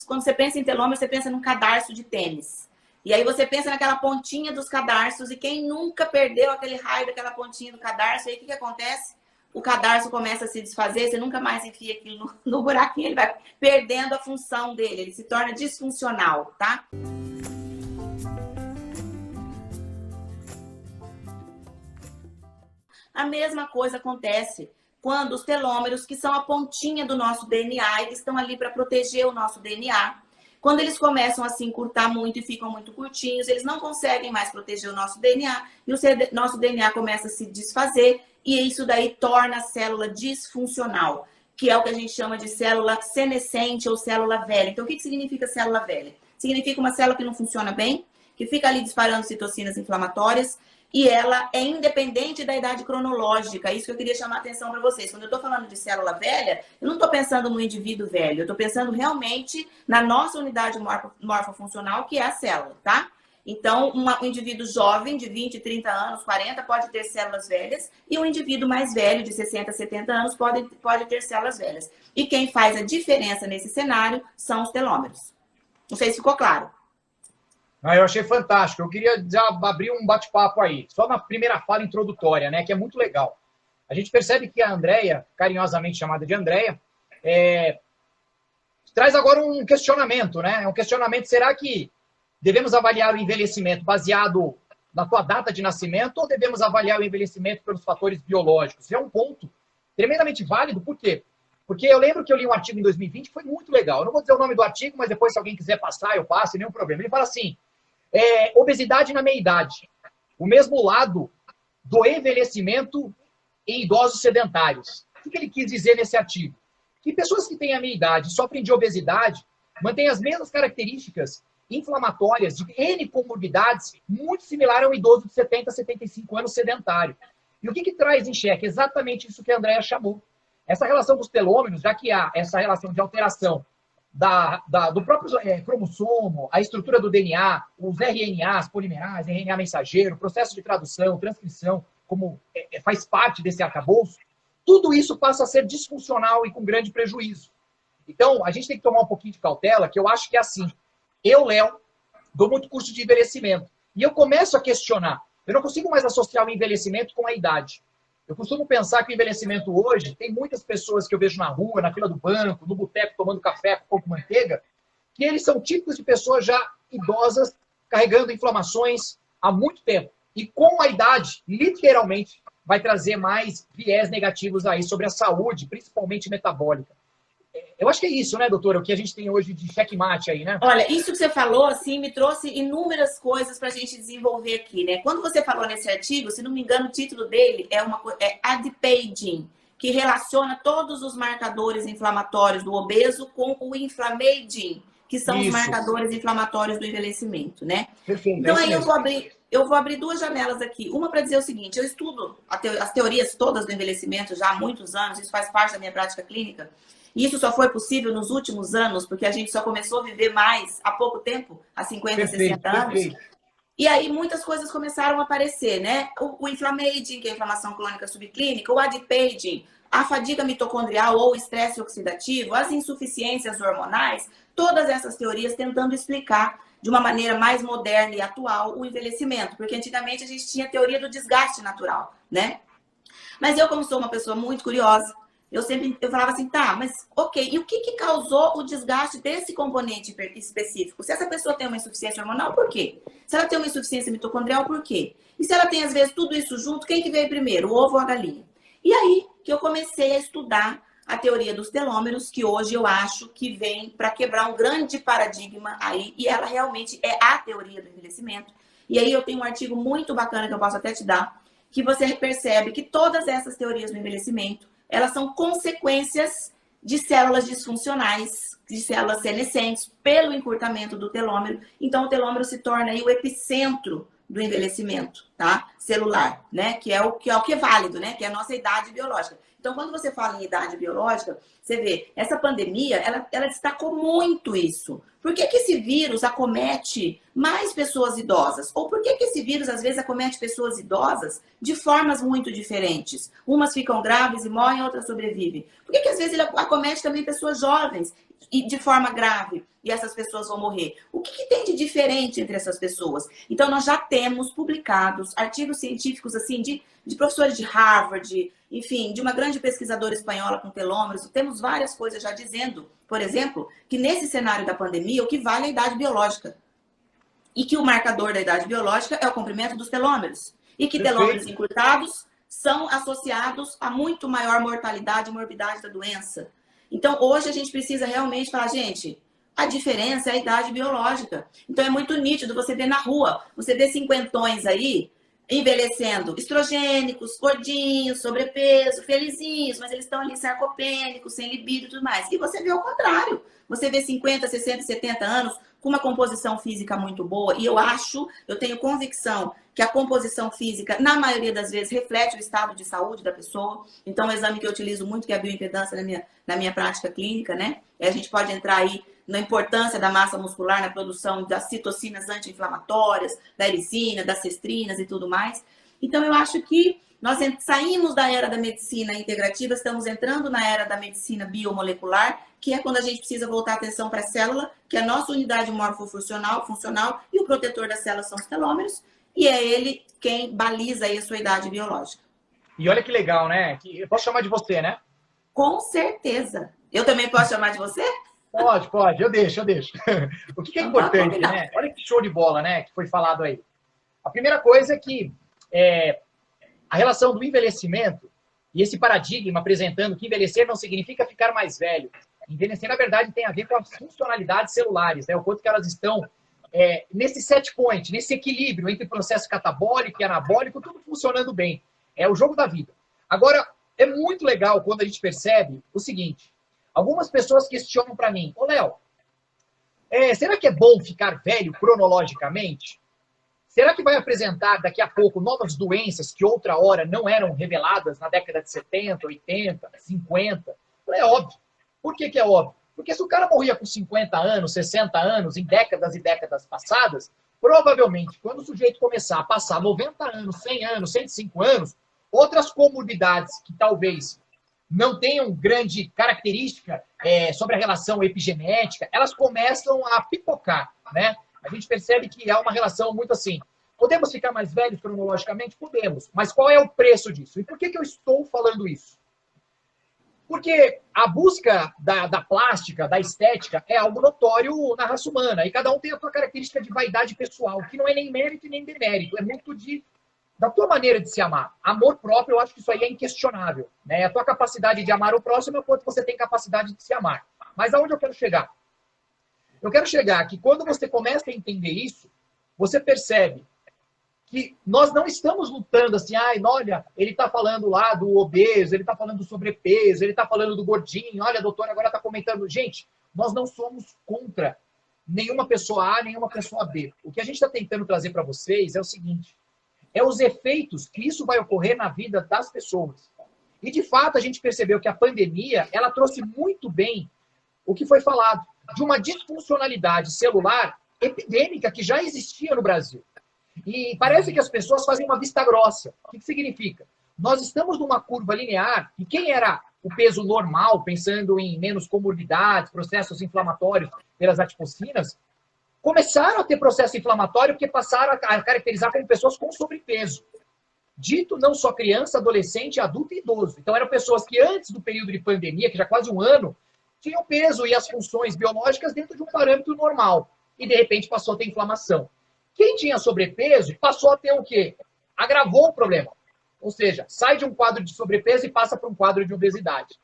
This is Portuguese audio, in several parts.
quando você pensa em telômero, você pensa num cadarço de tênis. E aí você pensa naquela pontinha dos cadarços, e quem nunca perdeu aquele raio daquela pontinha do cadarço, aí o que acontece? O cadarço começa a se desfazer, você nunca mais enfia aquilo no buraquinho, ele vai perdendo a função dele, ele se torna disfuncional, tá? A mesma coisa acontece quando os telômeros, que são a pontinha do nosso DNA, eles estão ali para proteger o nosso DNA. Quando eles começam a se encurtar muito e ficam muito curtinhos, eles não conseguem mais proteger o nosso DNA e o nosso DNA começa a se desfazer e isso daí torna a célula disfuncional, que é o que a gente chama de célula senescente ou célula velha. Então, o que significa célula velha? Significa uma célula que não funciona bem, que fica ali disparando citocinas inflamatórias e ela é independente da idade cronológica. Isso que eu queria chamar a atenção para vocês. Quando eu estou falando de célula velha, eu não estou pensando no indivíduo velho. Eu estou pensando realmente na nossa unidade morfofuncional, que é a célula, tá? Então, um indivíduo jovem, de 20, 30 anos, 40, pode ter células velhas. E um indivíduo mais velho, de 60, 70 anos, pode ter células velhas. E quem faz a diferença nesse cenário são os telômeros. Não sei se ficou claro. Eu achei fantástico. Eu queria já abrir um bate-papo aí, só na primeira fala introdutória, né, que é muito legal. A gente percebe que a Andréia, carinhosamente chamada de Andréia, traz agora um questionamento, né? Um questionamento, será que devemos avaliar o envelhecimento baseado na tua data de nascimento ou devemos avaliar o envelhecimento pelos fatores biológicos? É um ponto tremendamente válido, por quê? Porque eu lembro que eu li um artigo em 2020 que foi muito legal. Eu não vou dizer o nome do artigo, mas depois se alguém quiser passar, eu passo, nenhum problema. Ele fala assim, obesidade na meia-idade. O mesmo lado do envelhecimento em idosos sedentários. O que ele quis dizer nesse artigo? Que pessoas que têm a meia-idade e sofrem de obesidade mantêm as mesmas características inflamatórias de N comorbidades muito similar a um idoso de 70, 75 anos sedentário. E o que traz em xeque? Exatamente isso que a Andréia chamou. Essa relação dos telômeros, já que há essa relação de alteração do próprio cromossomo, a estrutura do DNA, os RNAs, polimerases, RNA mensageiro, processo de tradução, transcrição, como faz parte desse arcabouço, tudo isso passa a ser disfuncional e com grande prejuízo. Então, a gente tem que tomar um pouquinho de cautela, que eu acho que é assim. Eu, Léo, dou muito curso de envelhecimento. E eu começo a questionar. Eu não consigo mais associar o envelhecimento com a idade. Eu costumo pensar que o envelhecimento hoje, tem muitas pessoas que eu vejo na rua, na fila do banco, no boteco, tomando café com pouco manteiga, que eles são tipos de pessoas já idosas, carregando inflamações há muito tempo. E com a idade, literalmente, vai trazer mais viés negativos aí sobre a saúde, principalmente metabólica. Eu acho que é isso, né, doutora? O que a gente tem hoje de checkmate aí, né? Olha, isso que você falou, assim, me trouxe inúmeras coisas para a gente desenvolver aqui, né? Quando você falou nesse artigo, se não me engano, o título dele é adipaging, que relaciona todos os marcadores inflamatórios do obeso com o inflammaging, que são os marcadores inflamatórios do envelhecimento, né? Perfeito. Então, aí eu vou abrir duas janelas aqui. Uma para dizer o seguinte, eu estudo as teorias todas do envelhecimento já há muitos anos, isso faz parte da minha prática clínica. E isso só foi possível nos últimos anos, porque a gente só começou a viver mais há pouco tempo, há 50, 60 anos. E aí muitas coisas começaram a aparecer, né? O inflammaging, que é a inflamação crônica subclínica, o adipaging, a fadiga mitocondrial ou estresse oxidativo, as insuficiências hormonais, todas essas teorias tentando explicar de uma maneira mais moderna e atual o envelhecimento. Porque antigamente a gente tinha a teoria do desgaste natural, né? Mas eu, como sou uma pessoa muito curiosa, eu falava assim, tá, mas ok, e o que causou o desgaste desse componente específico? Se essa pessoa tem uma insuficiência hormonal, por quê? Se ela tem uma insuficiência mitocondrial, por quê? E se ela tem, às vezes, tudo isso junto, quem que veio primeiro, o ovo ou a galinha? E aí que eu comecei a estudar a teoria dos telômeros, que hoje eu acho que vem para quebrar um grande paradigma aí, e ela realmente é a teoria do envelhecimento. E aí eu tenho um artigo muito bacana que eu posso até te dar, que você percebe que todas essas teorias do envelhecimento elas são consequências de células disfuncionais, de células senescentes, pelo encurtamento do telômero. Então, o telômero se torna aí o epicentro do envelhecimento, tá? Celular, né? Que é o que é válido, né? Que é a nossa idade biológica. Então, quando você fala em idade biológica, você vê, essa pandemia, ela destacou muito isso. Por que esse vírus acomete mais pessoas idosas? Ou por que esse vírus, às vezes, acomete pessoas idosas de formas muito diferentes? Umas ficam graves e morrem, outras sobrevivem. Por que às vezes, ele acomete também pessoas jovens e de forma grave, e essas pessoas vão morrer. O que tem de diferente entre essas pessoas? Então, nós já temos publicados artigos científicos assim de professores de Harvard, enfim, de uma grande pesquisadora espanhola com telômeros. Temos várias coisas já dizendo, por exemplo, que nesse cenário da pandemia, o que vale é a idade biológica. E que o marcador da idade biológica é o comprimento dos telômeros. E que telômeros encurtados são associados a muito maior mortalidade e morbidade da doença. Então, hoje a gente precisa realmente falar, gente, a diferença é a idade biológica. Então, é muito nítido você ver na rua, você vê cinquentões aí, envelhecendo, estrogênicos, gordinhos, sobrepeso, felizinhos, mas eles estão ali sarcopênicos, sem libido e tudo mais. E você vê o contrário. Você vê 50, 60, 70 anos com uma composição física muito boa. E eu tenho convicção que a composição física, na maioria das vezes, reflete o estado de saúde da pessoa. Então, o exame que eu utilizo muito, que é a bioimpedância na minha prática clínica, né? E a gente pode entrar aí na importância da massa muscular na produção das citocinas anti-inflamatórias, da ericina, das cestrinas e tudo mais. Então, eu acho que nós saímos da era da medicina integrativa, estamos entrando na era da medicina biomolecular, que é quando a gente precisa voltar a atenção para a célula, que é a nossa unidade morfofuncional, e o protetor da célula são os telômeros, e é ele quem baliza aí a sua idade biológica. E olha que legal, né? Eu posso chamar de você, né? Com certeza. Eu também posso chamar de você? Pode. Eu deixo. O que é importante, né? Olha que show de bola, né? Que foi falado aí. A primeira coisa é que a relação do envelhecimento e esse paradigma apresentando que envelhecer não significa ficar mais velho. Envelhecer, na verdade, tem a ver com as funcionalidades celulares, né? O quanto que elas estão nesse set point, nesse equilíbrio entre processo catabólico e anabólico, tudo funcionando bem. É o jogo da vida. Agora, é muito legal quando a gente percebe o seguinte. Algumas pessoas questionam para mim, ô Léo, será que é bom ficar velho cronologicamente? Será que vai apresentar daqui a pouco novas doenças que outra hora não eram reveladas na década de 70, 80, 50? É óbvio. Por que é óbvio? Porque se o cara morria com 50 anos, 60 anos, em décadas e décadas passadas, provavelmente, quando o sujeito começar a passar 90 anos, 100 anos, 105 anos, outras comorbidades que talvez não tenham grande característica sobre a relação epigenética, elas começam a pipocar, né? A gente percebe que há uma relação muito assim. Podemos ficar mais velhos cronologicamente? Podemos. Mas qual é o preço disso? E por que eu estou falando isso? Porque a busca da plástica, da estética, é algo notório na raça humana. E cada um tem a sua característica de vaidade pessoal, que não é nem mérito e nem demérito. É muito da tua maneira de se amar. Amor próprio, eu acho que isso aí é inquestionável. Né? A tua capacidade de amar o próximo é o quanto você tem capacidade de se amar. Mas aonde eu quero chegar? Eu quero chegar que quando você começa a entender isso, você percebe que nós não estamos lutando assim, olha, ele está falando lá do obeso, ele está falando do sobrepeso, ele está falando do gordinho, olha, a doutora agora está comentando. Gente, nós não somos contra nenhuma pessoa A, nenhuma pessoa B. O que a gente está tentando trazer para vocês é o seguinte, é os efeitos que isso vai ocorrer na vida das pessoas. E, de fato, a gente percebeu que a pandemia, ela trouxe muito bem o que foi falado, de uma disfuncionalidade celular epidêmica que já existia no Brasil. E parece que as pessoas fazem uma vista grossa. O que significa? Nós estamos numa curva linear e quem era o peso normal, pensando em menos comorbidades, processos inflamatórios pelas adipocinas, começaram a ter processo inflamatório porque passaram a caracterizar como pessoas com sobrepeso. Dito não só criança, adolescente, adulto e idoso. Então eram pessoas que antes do período de pandemia, que já quase um ano, tinham peso e as funções biológicas dentro de um parâmetro normal. E, de repente, passou a ter inflamação. Quem tinha sobrepeso passou a ter o quê? Agravou o problema. Ou seja, sai de um quadro de sobrepeso e passa para um quadro de obesidade.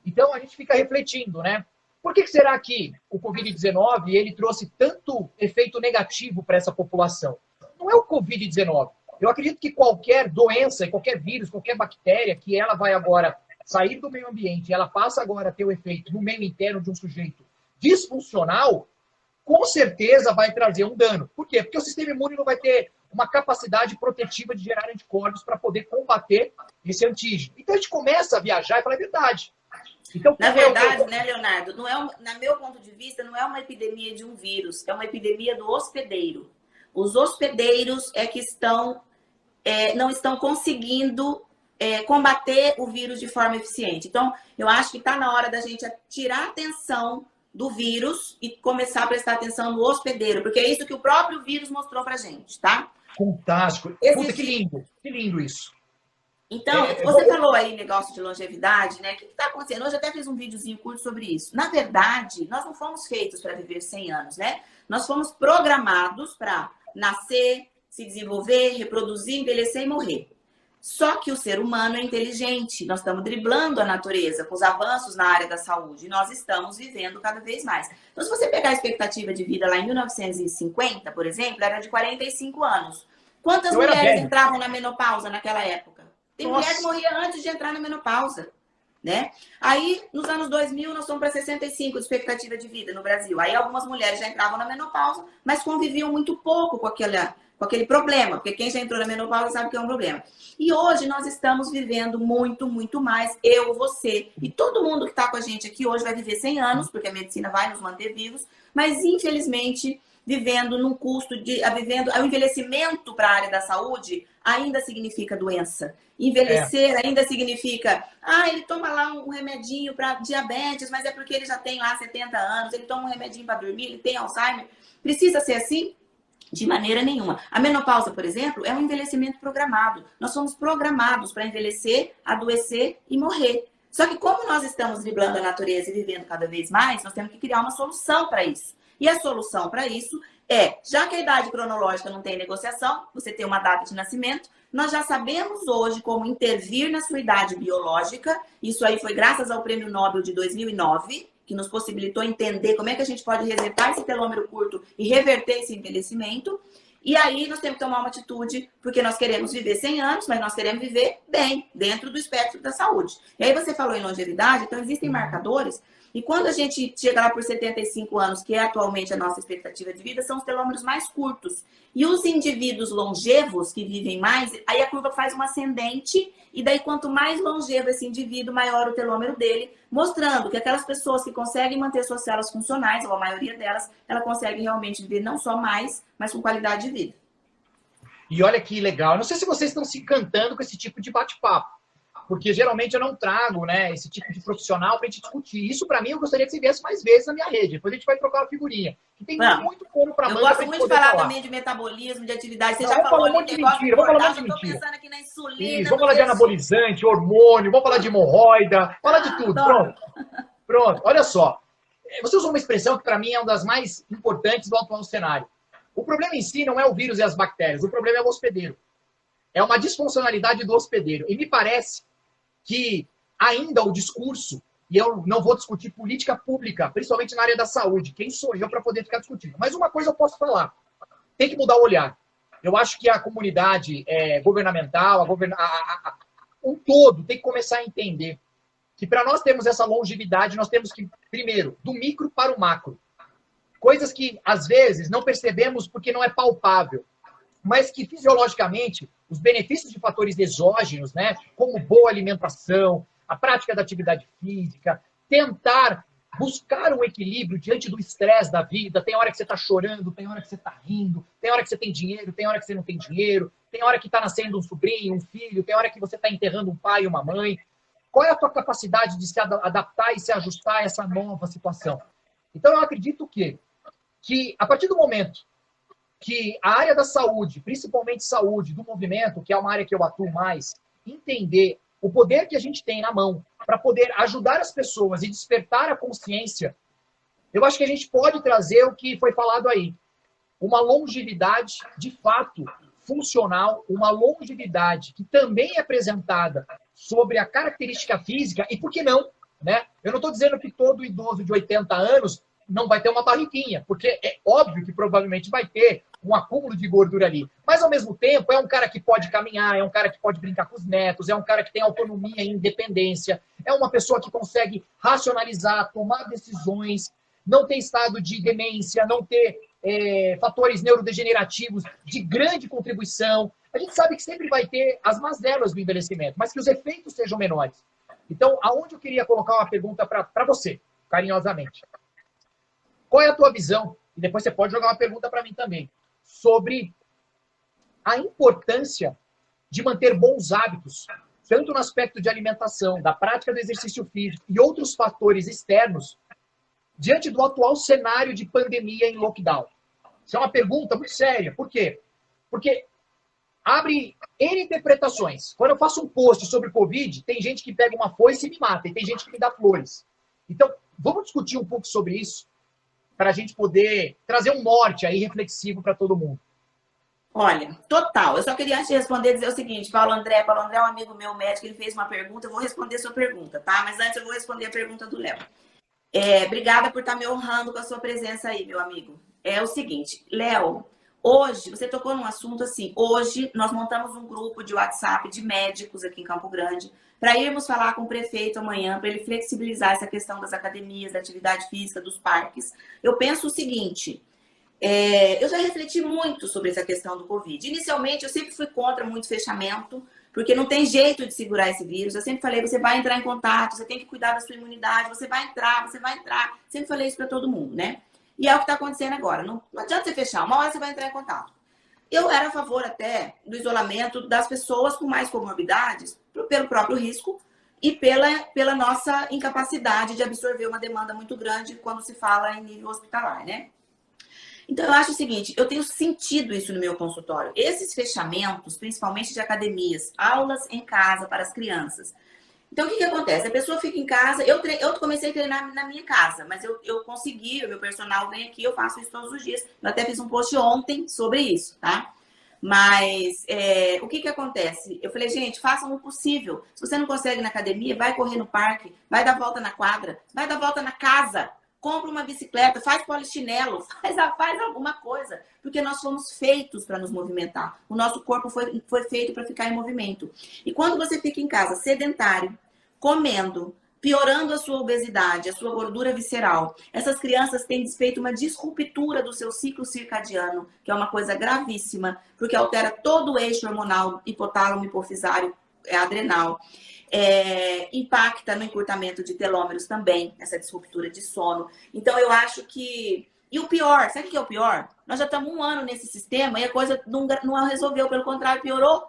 Então, a gente fica refletindo, né? Por que será que o Covid-19 ele trouxe tanto efeito negativo para essa população? Não é o Covid-19. Eu acredito que qualquer doença, qualquer vírus, qualquer bactéria, que ela vai agora sair do meio ambiente, ela passa agora a ter o efeito no meio interno de um sujeito disfuncional, com certeza vai trazer um dano. Por quê? Porque o sistema imune não vai ter uma capacidade protetiva de gerar anticorpos para poder combater esse antígeno. Então a gente começa a viajar e fala, é verdade. Então, na verdade, né, Leonardo, não é na meu ponto de vista, não é uma epidemia de um vírus, é uma epidemia do hospedeiro. Os hospedeiros é que não estão conseguindo combater o vírus de forma eficiente. Então, eu acho que está na hora da gente tirar a atenção do vírus e começar a prestar atenção no hospedeiro, porque é isso que o próprio vírus mostrou pra gente, tá? Fantástico. Puta, que lindo isso. Então, você falou aí negócio de longevidade, né? O que está acontecendo? Hoje eu até fiz um videozinho curto sobre isso. Na verdade, nós não fomos feitos para viver 100 anos, né? Nós fomos programados para nascer, se desenvolver, reproduzir, envelhecer e morrer. Só que o ser humano é inteligente. Nós estamos driblando a natureza com os avanços na área da saúde. E nós estamos vivendo cada vez mais. Então, se você pegar a expectativa de vida lá em 1950, por exemplo, era de 45 anos. Quantas mulheres entravam na menopausa naquela época? Tem mulher que morria antes de entrar na menopausa, né? Aí, nos anos 2000, nós fomos para 65 de expectativa de vida no Brasil. Aí, algumas mulheres já entravam na menopausa, mas conviviam muito pouco com aquele problema, porque quem já entrou na menopausa sabe que é um problema. E hoje nós estamos vivendo muito, muito mais, eu, você e todo mundo que está com a gente aqui hoje vai viver 100 anos, porque a medicina vai nos manter vivos, mas infelizmente vivendo num custo o envelhecimento para a área da saúde ainda significa doença. Envelhecer ainda significa, ele toma lá um remedinho para diabetes, mas é porque ele já tem lá 70 anos, ele toma um remedinho para dormir, ele tem Alzheimer. Precisa ser assim? De maneira nenhuma. A menopausa, por exemplo, é um envelhecimento programado. Nós somos programados para envelhecer, adoecer e morrer. Só que como nós estamos driblando a natureza e vivendo cada vez mais, nós temos que criar uma solução para isso. E a solução para isso é, já que a idade cronológica não tem negociação, você tem uma data de nascimento, nós já sabemos hoje como intervir na sua idade biológica. Isso aí foi graças ao Prêmio Nobel de 2009, que nos possibilitou entender como é que a gente pode resetar esse telômero curto e reverter esse envelhecimento. E aí nós temos que tomar uma atitude, porque nós queremos viver 100 anos, mas nós queremos viver bem, dentro do espectro da saúde. E aí você falou em longevidade, então existem marcadores. E quando a gente chega lá por 75 anos, que é atualmente a nossa expectativa de vida, são os telômeros mais curtos. E os indivíduos longevos, que vivem mais, aí a curva faz uma ascendente, e daí quanto mais longevo esse indivíduo, maior o telômero dele, mostrando que aquelas pessoas que conseguem manter suas células funcionais, ou a maioria delas, ela consegue realmente viver não só mais, mas com qualidade de vida. E olha que legal. Não sei se vocês estão se encantando com esse tipo de bate-papo, porque geralmente eu não trago, né, esse tipo de profissional para a gente discutir. Isso, para mim, eu gostaria que você viesse mais vezes na minha rede. Depois a gente vai trocar uma figurinha. Que tem muito pano para manga. Eu gosto muito de falar também de metabolismo, de atividade. Você já falou um monte de mentira. Vamos falar um monte de mentira. Pensando aqui na insulina. Isso, vamos falar de anabolizante, hormônio, vamos falar de hemorroida, falar de tudo. Pronto. Olha só. Você usou uma expressão que, para mim, é uma das mais importantes do atual cenário. O problema em si não é o vírus e as bactérias. O problema é o hospedeiro. É uma disfuncionalidade do hospedeiro. E me parece que ainda o discurso, e eu não vou discutir política pública, principalmente na área da saúde, quem sou eu para poder ficar discutindo? Mas uma coisa eu posso falar, tem que mudar o olhar. Eu acho que a comunidade governamental, um todo, tem que começar a entender que para nós termos essa longevidade, nós temos que, primeiro, do micro para o macro. Coisas que, às vezes, não percebemos porque não é palpável, mas que, fisiologicamente, os benefícios de fatores exógenos, né, como boa alimentação, a prática da atividade física, tentar buscar um equilíbrio diante do estresse da vida. Tem hora que você está chorando, tem hora que você está rindo, tem hora que você tem dinheiro, tem hora que você não tem dinheiro, tem hora que está nascendo um sobrinho, um filho, tem hora que você está enterrando um pai e uma mãe. Qual é a tua capacidade de se adaptar e se ajustar a essa nova situação? Então, eu acredito que a partir do momento que a área da saúde, principalmente saúde, do movimento, que é uma área que eu atuo mais, entender o poder que a gente tem na mão para poder ajudar as pessoas e despertar a consciência, eu acho que a gente pode trazer o que foi falado aí. Uma longevidade, de fato, funcional, uma longevidade que também é apresentada sobre a característica física, e por que não? Né? Eu não estou dizendo que todo idoso de 80 anos não vai ter uma barriguinha, porque é óbvio que provavelmente vai ter um acúmulo de gordura ali. Mas, ao mesmo tempo, é um cara que pode caminhar, é um cara que pode brincar com os netos, é um cara que tem autonomia e independência, é uma pessoa que consegue racionalizar, tomar decisões, não ter estado de demência, não ter fatores neurodegenerativos de grande contribuição. A gente sabe que sempre vai ter as mazelas do envelhecimento, mas que os efeitos sejam menores. Então, aonde eu queria colocar uma pergunta para você, carinhosamente. Qual é a tua visão? E depois você pode jogar uma pergunta para mim também. Sobre a importância de manter bons hábitos, tanto no aspecto de alimentação, da prática do exercício físico e outros fatores externos, diante do atual cenário de pandemia em lockdown? Isso é uma pergunta muito séria. Por quê? Porque abre N interpretações. Quando eu faço um post sobre Covid, tem gente que pega uma foice e me mata, e tem gente que me dá flores. Então, vamos discutir um pouco sobre isso, para a gente poder trazer um norte aí reflexivo para todo mundo. Olha, total. Eu só queria, antes de responder, dizer o seguinte, Paulo André é um amigo meu médico, ele fez uma pergunta, eu vou responder a sua pergunta, tá? Mas antes eu vou responder a pergunta do Léo. Obrigada por estar me honrando com a sua presença aí, meu amigo. É o seguinte, Léo, hoje, você tocou num assunto assim, hoje nós montamos um grupo de WhatsApp de médicos aqui em Campo Grande para irmos falar com o prefeito amanhã, para ele flexibilizar essa questão das academias, da atividade física, dos parques. Eu penso o seguinte, eu já refleti muito sobre essa questão do Covid. Inicialmente, eu sempre fui contra muito fechamento, porque não tem jeito de segurar esse vírus. Eu sempre falei, você vai entrar em contato, você tem que cuidar da sua imunidade, você vai entrar. Sempre falei isso para todo mundo, né? E é o que está acontecendo agora. Não adianta você fechar, uma hora você vai entrar em contato. Eu era a favor até do isolamento das pessoas com mais comorbidades, pelo próprio risco e pela nossa incapacidade de absorver uma demanda muito grande quando se fala em nível hospitalar, né? Então, eu acho o seguinte, eu tenho sentido isso no meu consultório. Esses fechamentos, principalmente de academias, aulas em casa para as crianças. Então, o que acontece? A pessoa fica em casa, eu comecei a treinar na minha casa, mas eu consegui, o meu personal vem aqui, eu faço isso todos os dias. Eu até fiz um post ontem sobre isso, tá? Mas o que acontece? Eu falei, gente, façam o possível. Se você não consegue ir na academia, vai correr no parque, vai dar volta na quadra, vai dar volta na casa. Compra uma bicicleta, faz polichinelo, faz alguma coisa. Porque nós fomos feitos para nos movimentar. O nosso corpo foi feito para ficar em movimento. E quando você fica em casa sedentário, comendo, piorando a sua obesidade, a sua gordura visceral, essas crianças têm feito uma disruptura do seu ciclo circadiano, que é uma coisa gravíssima, porque altera todo o eixo hormonal hipotálamo, hipofisário, adrenal. Impacta no encurtamento de telômeros também, essa disruptura de sono. Então, eu acho que... E o pior, sabe o que é o pior? Nós já estamos 1 ano nesse sistema e a coisa não resolveu, pelo contrário, piorou.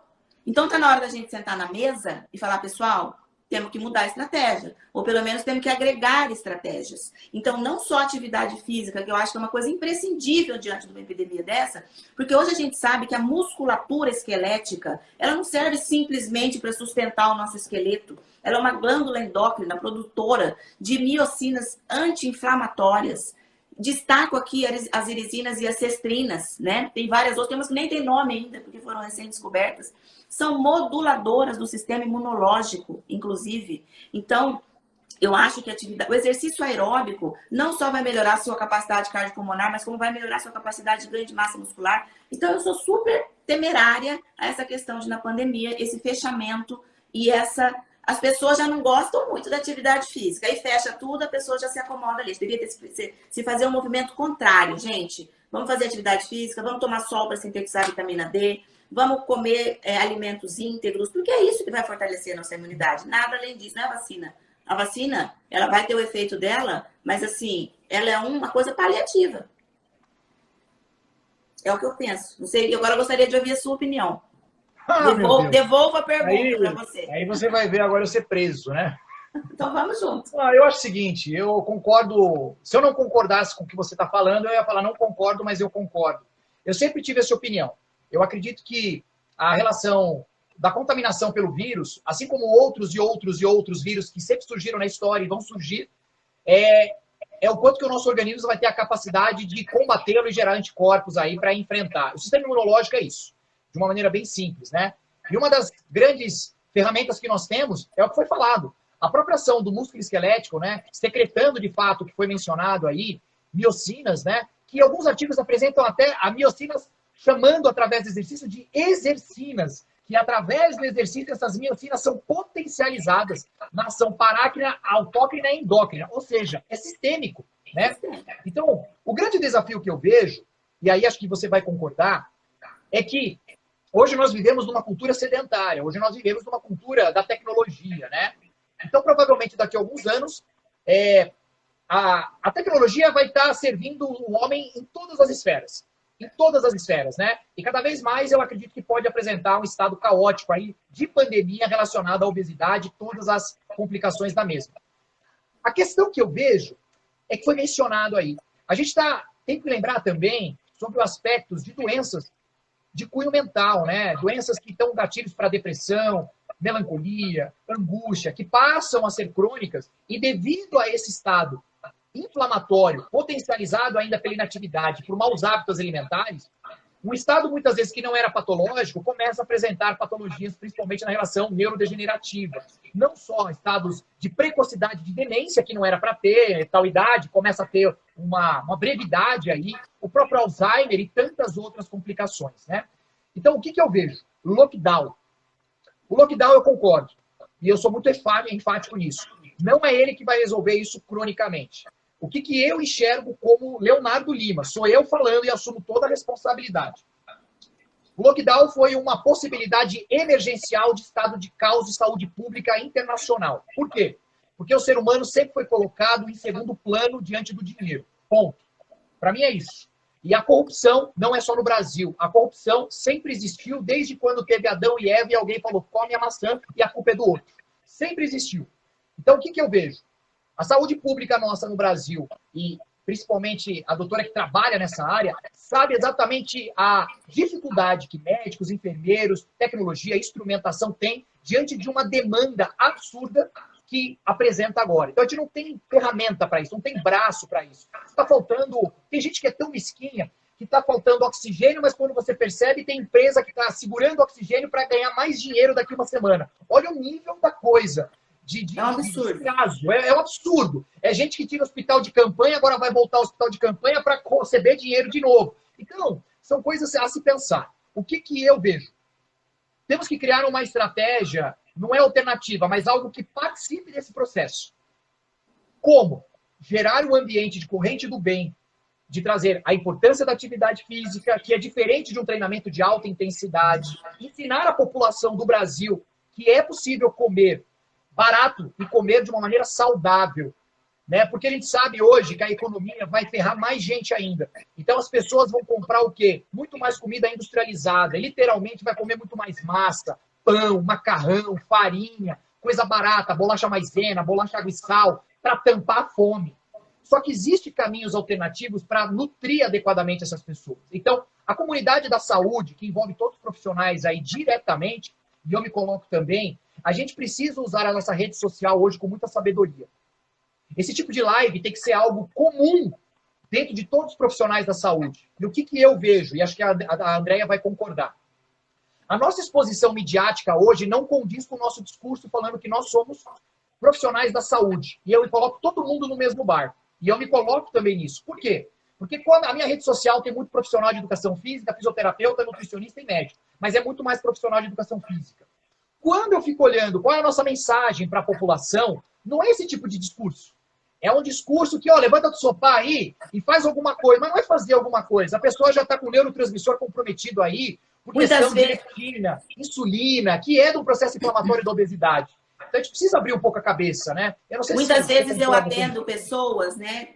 Então, está na hora da gente sentar na mesa e falar, pessoal, temos que mudar a estratégia. Ou, pelo menos, temos que agregar estratégias. Então, não só atividade física, que eu acho que é uma coisa imprescindível diante de uma epidemia dessa, porque hoje a gente sabe que a musculatura esquelética, ela não serve simplesmente para sustentar o nosso esqueleto. Ela é uma glândula endócrina produtora de miocinas anti-inflamatórias. Destaco aqui as irisinas e as cestrinas, né? Tem várias outras, tem umas que nem tem nome ainda, porque foram recém-descobertas. São moduladoras do sistema imunológico, inclusive. Então, eu acho que o exercício aeróbico não só vai melhorar a sua capacidade cardiopulmonar, mas como vai melhorar a sua capacidade de ganho de massa muscular. Então, eu sou super temerária a essa questão de, na pandemia, esse fechamento e as pessoas já não gostam muito da atividade física. Aí fecha tudo, a pessoa já se acomoda ali. Devia se fazer um movimento contrário, gente. Vamos fazer atividade física, vamos tomar sol para sintetizar a vitamina D, vamos comer alimentos íntegros, porque é isso que vai fortalecer a nossa imunidade. Nada além disso, não é a vacina. A vacina, ela vai ter o efeito dela, mas assim, ela é uma coisa paliativa. É o que eu penso. Não sei, agora eu gostaria de ouvir a sua opinião. Devolvo a pergunta para você. Aí você vai ver agora eu ser preso, né? Então vamos juntos. Eu acho o seguinte, eu concordo. Se eu não concordasse com o que você está falando, eu ia falar não concordo, mas eu concordo. Eu sempre tive essa opinião. Eu acredito que a relação da contaminação pelo vírus, assim como outros vírus que sempre surgiram na história e vão surgir, é o quanto que o nosso organismo vai ter a capacidade de combatê-lo e gerar anticorpos aí para enfrentar. O sistema imunológico é isso, de uma maneira bem simples, né? E uma das grandes ferramentas que nós temos é o que foi falado. A própria ação do músculo esquelético, né? Secretando de fato o que foi mencionado aí, miocinas, né? Que alguns artigos apresentam até a miocinas chamando através do exercício de exercinas, que através do exercício essas miocinas são potencializadas na ação parácrina, autócrina e endócrina, ou seja, é sistêmico, né? Então, o grande desafio que eu vejo, e aí acho que você vai concordar, é que hoje nós vivemos numa cultura sedentária, hoje nós vivemos numa cultura da tecnologia, né? Então, provavelmente, daqui a alguns anos, a tecnologia vai estar servindo o homem em todas as esferas. Em todas as esferas, né? E cada vez mais eu acredito que pode apresentar um estado caótico aí de pandemia relacionada à obesidade e todas as complicações da mesma. A questão que eu vejo é que foi mencionado aí. A gente tem que lembrar também sobre os aspectos de doenças de cunho mental, né? Doenças que estão gatilhos para depressão, melancolia, angústia, que passam a ser crônicas e devido a esse estado inflamatório, potencializado ainda pela inatividade, por maus hábitos alimentares, um estado muitas vezes que não era patológico começa a apresentar patologias, principalmente na relação neurodegenerativa. Não só estados de precocidade de demência, que não era para ter, tal idade, começa a ter uma brevidade aí, o próprio Alzheimer e tantas outras complicações, né? Então, o que eu vejo? Lockdown. O lockdown eu concordo, e eu sou muito enfático nisso. Não é ele que vai resolver isso cronicamente. O que eu enxergo como Leonardo Lima? Sou eu falando e assumo toda a responsabilidade. O lockdown foi uma possibilidade emergencial de estado de caos de saúde pública internacional. Por quê? Porque o ser humano sempre foi colocado em segundo plano diante do dinheiro. Ponto. Para mim é isso. E a corrupção não é só no Brasil. A corrupção sempre existiu desde quando teve Adão e Eva e alguém falou, come a maçã e a culpa é do outro. Sempre existiu. Então, o que eu vejo? A saúde pública nossa no Brasil, e principalmente a doutora que trabalha nessa área, sabe exatamente a dificuldade que médicos, enfermeiros, tecnologia, instrumentação têm diante de uma demanda absurda que apresenta agora. Então, a gente não tem ferramenta para isso, não tem braço para isso. Está faltando... Tem gente que é tão mesquinha que está faltando oxigênio, mas quando você percebe, tem empresa que está segurando oxigênio para ganhar mais dinheiro daqui a uma semana. Olha o nível da coisa. É um absurdo. É um absurdo. É gente que tira hospital de campanha, agora vai voltar ao hospital de campanha para receber dinheiro de novo. Então, são coisas a se pensar. O que eu vejo? Temos que criar uma estratégia, não é alternativa, mas algo que participe desse processo. Como? Gerar um ambiente de corrente do bem, de trazer a importância da atividade física, que é diferente de um treinamento de alta intensidade, ensinar a população do Brasil que é possível comer barato e comer de uma maneira saudável, né? Porque a gente sabe hoje que a economia vai ferrar mais gente ainda. Então as pessoas vão comprar o quê? Muito mais comida industrializada, literalmente vai comer muito mais massa, pão, macarrão, farinha, coisa barata, bolacha maisena, bolacha água e sal, para tampar a fome. Só que existem caminhos alternativos para nutrir adequadamente essas pessoas. Então, a comunidade da saúde, que envolve todos os profissionais aí diretamente, e eu me coloco também, a gente precisa usar a nossa rede social hoje com muita sabedoria. Esse tipo de live tem que ser algo comum dentro de todos os profissionais da saúde. E o que eu vejo, e acho que a Andrea vai concordar. A nossa exposição midiática hoje não condiz com o nosso discurso falando que nós somos profissionais da saúde. E eu me coloco todo mundo no mesmo barco. E eu me coloco também nisso. Por quê? Porque quando a minha rede social tem muito profissional de educação física, fisioterapeuta, nutricionista e médico. Mas é muito mais profissional de educação física. Quando eu fico olhando qual é a nossa mensagem para a população, não é esse tipo de discurso. É um discurso que, ó, levanta do sofá aí e faz alguma coisa. Mas não é fazer alguma coisa. A pessoa já está com o neurotransmissor comprometido aí, por questão de leptina, insulina, que é do processo inflamatório da obesidade. Então a gente precisa abrir um pouco a cabeça, né? Eu não sei Muitas vezes eu atendo pessoas, né,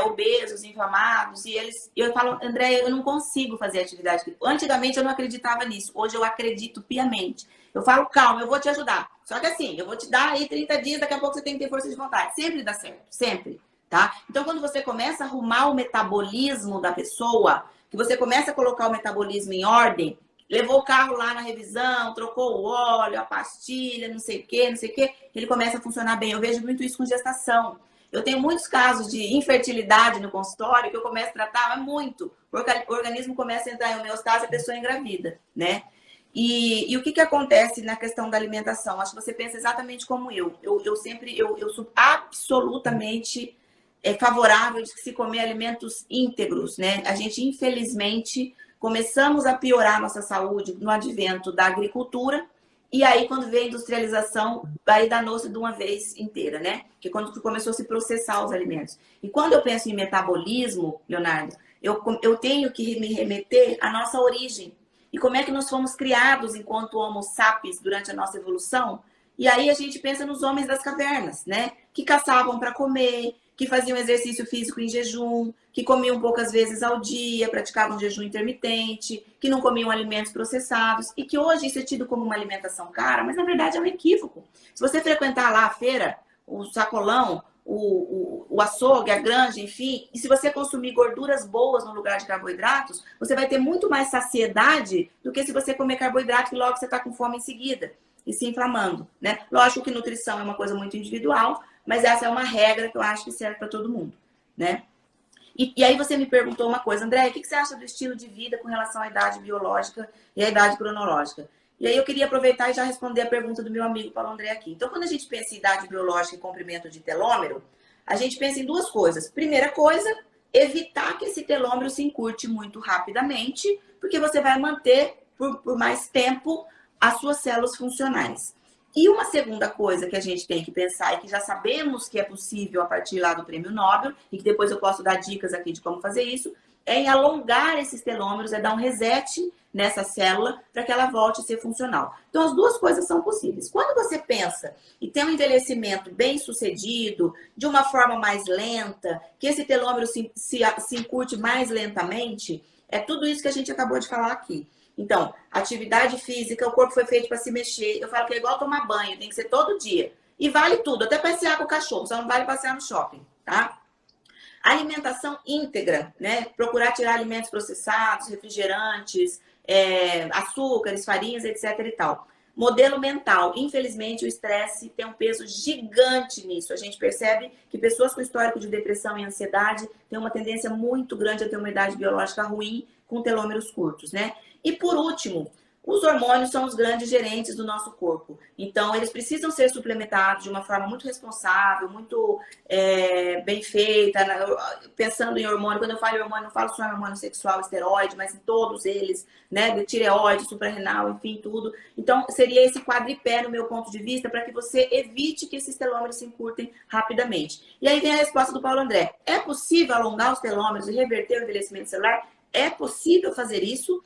obesos, inflamados, e eu falo, André, eu não consigo fazer atividade física. Antigamente eu não acreditava nisso, hoje eu acredito piamente. Eu falo, calma, eu vou te ajudar. Só que assim, eu vou te dar aí 30 dias, daqui a pouco você tem que ter força de vontade. Sempre dá certo, sempre, tá? Então quando você começa a arrumar o metabolismo da pessoa, que você começa a colocar o metabolismo em ordem, levou o carro lá na revisão, trocou o óleo, a pastilha, não sei o quê, ele começa a funcionar bem. Eu vejo muito isso com gestação. Eu tenho muitos casos de infertilidade no consultório que eu começo a tratar, mas muito. O organismo começa a entrar em homeostase e a pessoa engravida, né? E o que acontece na questão da alimentação? Acho que você pensa exatamente como eu. Eu sou absolutamente favorável de se comer alimentos íntegros, né? A gente, infelizmente, começamos a piorar a nossa saúde no advento da agricultura, e aí quando veio a industrialização, aí danou-se de uma vez inteira, né? Que quando começou a se processar os alimentos. E quando eu penso em metabolismo, Leonardo, eu tenho que me remeter à nossa origem. E como é que nós fomos criados enquanto Homo sapiens durante a nossa evolução? E aí a gente pensa nos homens das cavernas, né? Que caçavam para comer, que faziam exercício físico em jejum, que comiam poucas vezes ao dia, praticavam jejum intermitente, que não comiam alimentos processados, e que hoje isso é tido como uma alimentação cara, mas na verdade é um equívoco. Se você frequentar lá a feira, o sacolão, o açougue, a granja, enfim, e se você consumir gorduras boas no lugar de carboidratos, você vai ter muito mais saciedade do que se você comer carboidrato e logo você está com fome em seguida e se inflamando, né? Lógico que nutrição é uma coisa muito individual, mas essa é uma regra que eu acho que serve para todo mundo, né? E aí você me perguntou uma coisa, André, o que você acha do estilo de vida com relação à idade biológica e à idade cronológica? E aí eu queria aproveitar e já responder a pergunta do meu amigo Paulo André aqui. Então, quando a gente pensa em idade biológica e comprimento de telômero, a gente pensa em duas coisas. Primeira coisa, evitar que esse telômero se encurte muito rapidamente, porque você vai manter por mais tempo as suas células funcionais. E uma segunda coisa que a gente tem que pensar e que já sabemos que é possível a partir lá do Prêmio Nobel, e que depois eu posso dar dicas aqui de como fazer isso, é em alongar esses telômeros, é dar um reset nessa célula para que ela volte a ser funcional. Então, as duas coisas são possíveis. Quando você pensa e tem um envelhecimento bem sucedido, de uma forma mais lenta, que esse telômero se encurte mais lentamente, é tudo isso que a gente acabou de falar aqui. Então, atividade física, o corpo foi feito para se mexer. Eu falo que é igual tomar banho, tem que ser todo dia. E vale tudo, até passear com o cachorro, só não vale passear no shopping, tá? Alimentação íntegra, né? Procurar tirar alimentos processados, refrigerantes, açúcares, farinhas, etc e tal. Modelo mental. Infelizmente, o estresse tem um peso gigante nisso. A gente percebe que pessoas com histórico de depressão e ansiedade têm uma tendência muito grande a ter uma idade biológica ruim com telômeros curtos, né? E por último, os hormônios são os grandes gerentes do nosso corpo. Então, eles precisam ser suplementados de uma forma muito responsável, muito bem feita. Pensando em hormônio, quando eu falo em hormônio, não falo só em hormônio sexual, esteroide, mas em todos eles, né? De tireoide, suprarrenal, enfim, tudo. Então, seria esse quadripé, no meu ponto de vista, para que você evite que esses telômeros se encurtem rapidamente. E aí vem a resposta do Paulo André. É possível alongar os telômeros e reverter o envelhecimento celular? É possível fazer isso.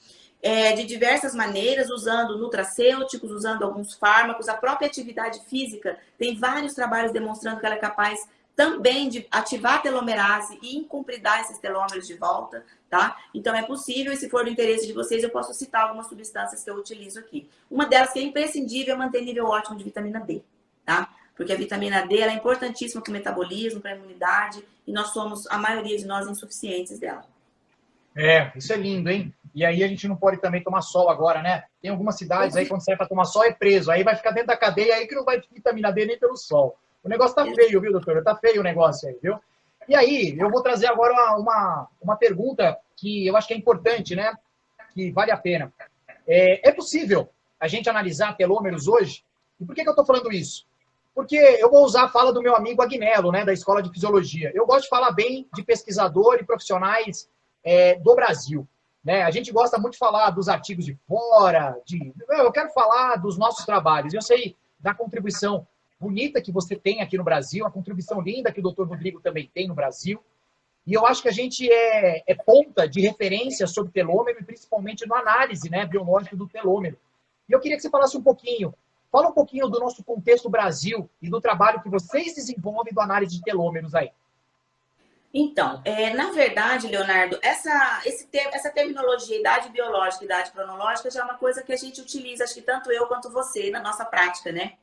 De diversas maneiras, usando nutracêuticos, usando alguns fármacos. A própria atividade física tem vários trabalhos demonstrando que ela é capaz também de ativar a telomerase e incumpridar esses telômeros de volta, tá? Então é possível, e se for do interesse de vocês, eu posso citar algumas substâncias que eu utilizo aqui. Uma delas que é imprescindível é manter nível ótimo de vitamina D, tá? Porque a vitamina D ela é importantíssima para o metabolismo, para a imunidade, e nós somos, a maioria de nós, insuficientes dela. Isso é lindo, hein? E aí a gente não pode também tomar sol agora, né? Tem algumas cidades aí, quando sai para tomar sol, é preso. Aí vai ficar dentro da cadeia, aí que não vai ter vitamina D nem pelo sol. O negócio tá feio, viu, doutora? Tá feio o negócio aí, viu? E aí, eu vou trazer agora uma pergunta que eu acho que é importante, né? Que vale a pena. É possível a gente analisar telômeros hoje? E por que eu tô falando isso? Porque eu vou usar a fala do meu amigo Agnello, né? Da Escola de Fisiologia. Eu gosto de falar bem de pesquisador e profissionais do Brasil. Né? A gente gosta muito de falar dos artigos de fora, eu quero falar dos nossos trabalhos. Eu sei da contribuição bonita que você tem aqui no Brasil, a contribuição linda que o doutor Rodrigo também tem no Brasil. E eu acho que a gente é ponta de referência sobre telômero, e principalmente na análise, né, biológica do telômero. E eu queria que você falasse um pouquinho, fala um pouquinho do nosso contexto Brasil e do trabalho que vocês desenvolvem do análise de telômeros aí. Então, na verdade, Leonardo, essa terminologia idade biológica e idade cronológica já é uma coisa que a gente utiliza, acho que tanto eu quanto você, na nossa prática, né?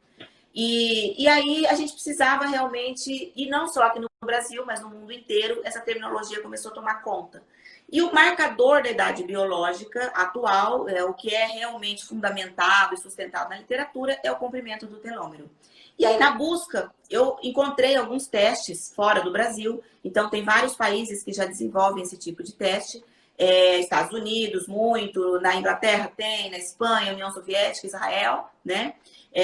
E aí a gente precisava realmente, e não só aqui no Brasil, mas no mundo inteiro, essa terminologia começou a tomar conta. E o marcador da idade biológica atual, o que é realmente fundamentado e sustentado na literatura, é o comprimento do telômero. E aí, na busca, eu encontrei alguns testes fora do Brasil. Então, tem vários países que já desenvolvem esse tipo de teste. Estados Unidos, muito. Na Inglaterra tem, na Espanha, União Soviética, Israel, né?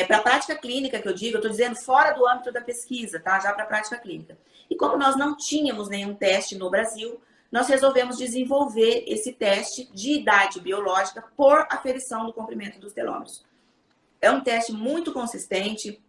Para a prática clínica, que eu digo, eu estou dizendo fora do âmbito da pesquisa, tá? Já para a prática clínica. E como nós não tínhamos nenhum teste no Brasil, nós resolvemos desenvolver esse teste de idade biológica por aferição do comprimento dos telômeros. É um teste muito consistente,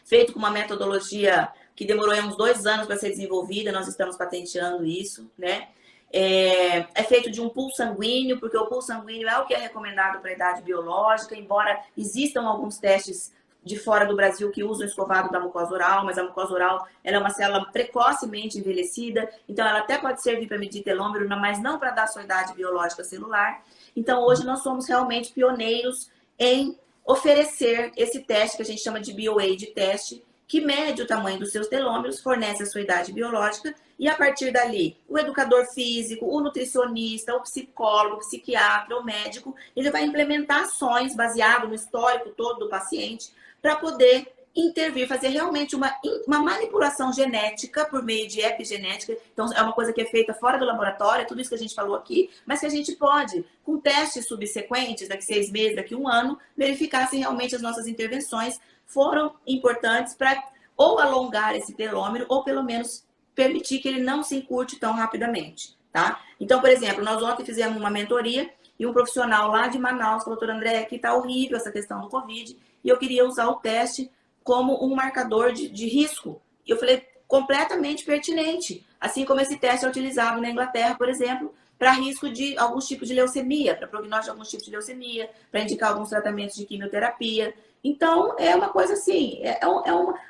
feito com uma metodologia que demorou uns 2 anos para ser desenvolvida, nós estamos patenteando isso, né? É feito de um pool sanguíneo, porque o pool sanguíneo é o que é recomendado para a idade biológica, embora existam alguns testes de fora do Brasil que usam o escovado da mucosa oral, mas a mucosa oral ela é uma célula precocemente envelhecida, então ela até pode servir para medir telômero, mas não para dar sua idade biológica celular. Então hoje nós somos realmente pioneiros em oferecer esse teste que a gente chama de BioAge teste, que mede o tamanho dos seus telômeros, fornece a sua idade biológica e, a partir dali, o educador físico, o nutricionista, o psicólogo, o psiquiatra, o médico, ele vai implementar ações baseado no histórico todo do paciente para poder intervir, fazer realmente uma manipulação genética por meio de epigenética. Então, é uma coisa que é feita fora do laboratório, tudo isso que a gente falou aqui, mas que a gente pode, com testes subsequentes, daqui 6 meses, daqui 1 ano, verificar se realmente as nossas intervenções foram importantes para ou alongar esse telômero, ou pelo menos permitir que ele não se encurte tão rapidamente, tá? Então, por exemplo, nós ontem fizemos uma mentoria e um profissional lá de Manaus falou, doutora André, que tá horrível essa questão do Covid, e eu queria usar o teste como um marcador de risco. E eu falei, completamente pertinente. Assim como esse teste é utilizado na Inglaterra, por exemplo, para risco de alguns tipos de leucemia, para prognóstico de alguns tipos de leucemia, para indicar alguns tratamentos de quimioterapia. Então, é uma coisa assim,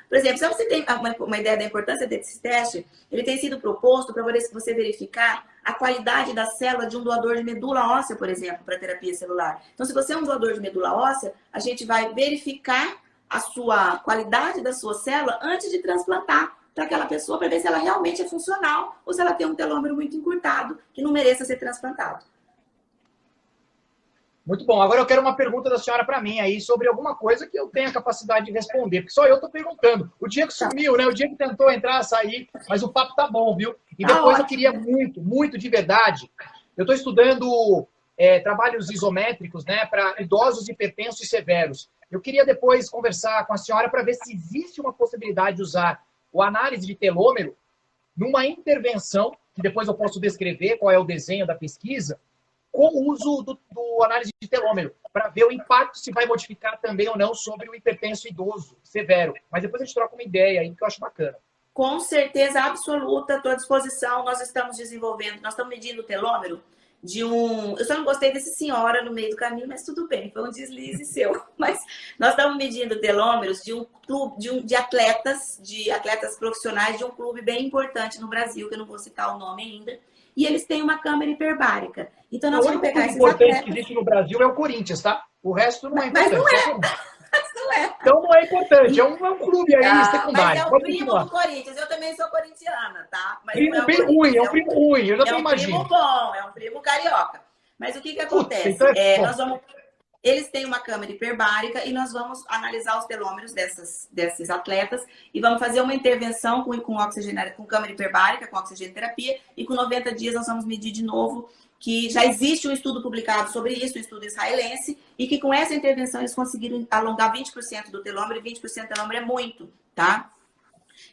por exemplo, se você tem uma ideia da importância desse teste, ele tem sido proposto para você verificar a qualidade da célula de um doador de medula óssea, por exemplo, para terapia celular. Então, se você é um doador de medula óssea, a gente vai verificar a sua qualidade da sua célula antes de transplantar para aquela pessoa, para ver se ela realmente é funcional ou se ela tem um telômero muito encurtado que não mereça ser transplantado. Muito bom. Agora eu quero uma pergunta da senhora para mim aí sobre alguma coisa que eu tenha capacidade de responder, porque só eu estou perguntando. O Diego sumiu, né? O Diego tentou entrar, sair, mas o papo tá bom, viu? E depois eu queria muito de verdade. Eu estou estudando trabalhos isométricos, né, para idosos hipertensos e severos. Eu queria depois conversar com a senhora para ver se existe uma possibilidade de usar a análise de telômero numa intervenção, que depois eu posso descrever qual é o desenho da pesquisa, com o uso do análise de telômero, para ver o impacto se vai modificar também ou não sobre o hipertenso idoso severo. Mas depois a gente troca uma ideia aí, que eu acho bacana. Com certeza absoluta, estou à disposição. Nós estamos desenvolvendo, nós estamos medindo o telômero de um... Eu só não gostei desse senhora no meio do caminho, mas tudo bem, foi um deslize seu. Mas nós estamos medindo telômeros de um clube, de atletas profissionais de um clube bem importante no Brasil, que eu não vou citar o nome ainda. E eles têm uma câmera hiperbárica. Então, nós vamos pegar esses atletas... O importante que existe no Brasil é o Corinthians, tá? O resto não é importante. Mas não é. Não é. Então não é importante. É um clube aí secundário. Mas é o primo do Corinthians. Eu também sou corintiana, tá? Mas primo bem ruim, é um primo ruim. Eu já até imagino. É um primo bom, é um primo carioca. Mas o que acontece? Então eles têm uma câmera hiperbárica e nós vamos analisar os telômeros desses atletas e vamos fazer uma intervenção com câmera hiperbárica, com oxigenoterapia, e com 90 dias nós vamos medir de novo, que já existe um estudo publicado sobre isso, um estudo israelense, e que com essa intervenção eles conseguiram alongar 20% do telômero, e 20% do telômero é muito, tá?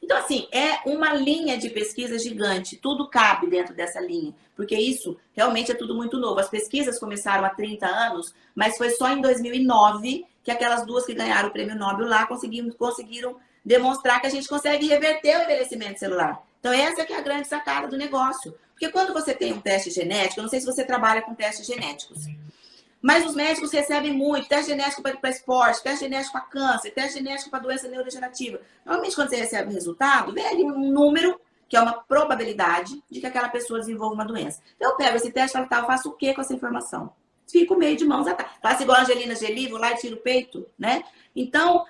Então, assim, é uma linha de pesquisa gigante, tudo cabe dentro dessa linha, porque isso realmente é tudo muito novo. As pesquisas começaram há 30 anos, mas foi só em 2009 que aquelas duas que ganharam o prêmio Nobel lá conseguiram demonstrar que a gente consegue reverter o envelhecimento celular. Então, essa que é a grande sacada do negócio. Porque quando você tem um teste genético, eu não sei se você trabalha com testes genéticos, mas os médicos recebem muito, teste genético para esporte, teste genético para câncer, teste genético para doença neurodegenerativa. Normalmente, quando você recebe o resultado, vem ali um número, que é uma probabilidade de que aquela pessoa desenvolva uma doença. Então, eu pego esse teste e falo, tá, eu faço o quê com essa informação? Fico meio de mãos atadas. Faço igual a Angelina Jolie, vou lá e tiro o peito, né? Então,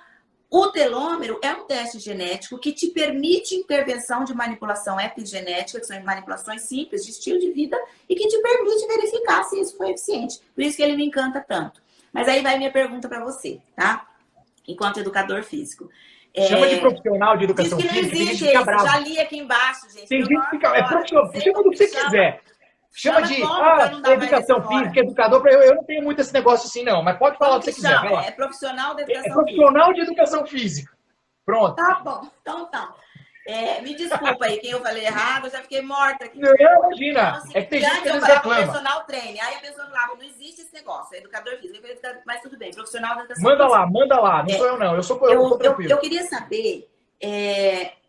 o telômero é um teste genético que te permite intervenção de manipulação epigenética, que são manipulações simples de estilo de vida, e que te permite verificar se isso foi eficiente. Por isso que ele me encanta tanto. Mas aí vai minha pergunta para você, tá? Enquanto educador físico. Chama de profissional de educação física. Diz que não existe isso. Já li aqui embaixo, gente. Tem gente que fica... É profissional. Chama do que você quiser. Chama de educação física, educador. Eu não tenho muito esse negócio assim, não. Mas pode falar o que você quiser. É profissional de educação física. É profissional de educação física. Pronto. Tá bom. Então tá. Me desculpa aí, quem eu falei errado, eu já fiquei morta aqui. Não, imagina. Então, assim, é que tem gente que eu reclama. Personal trainer. Aí a pessoa falava, não existe esse negócio, é educador físico. Mas tudo bem, profissional de educação física. Manda lá. Não sou eu, não. Eu sou tranquilo. Eu queria saber,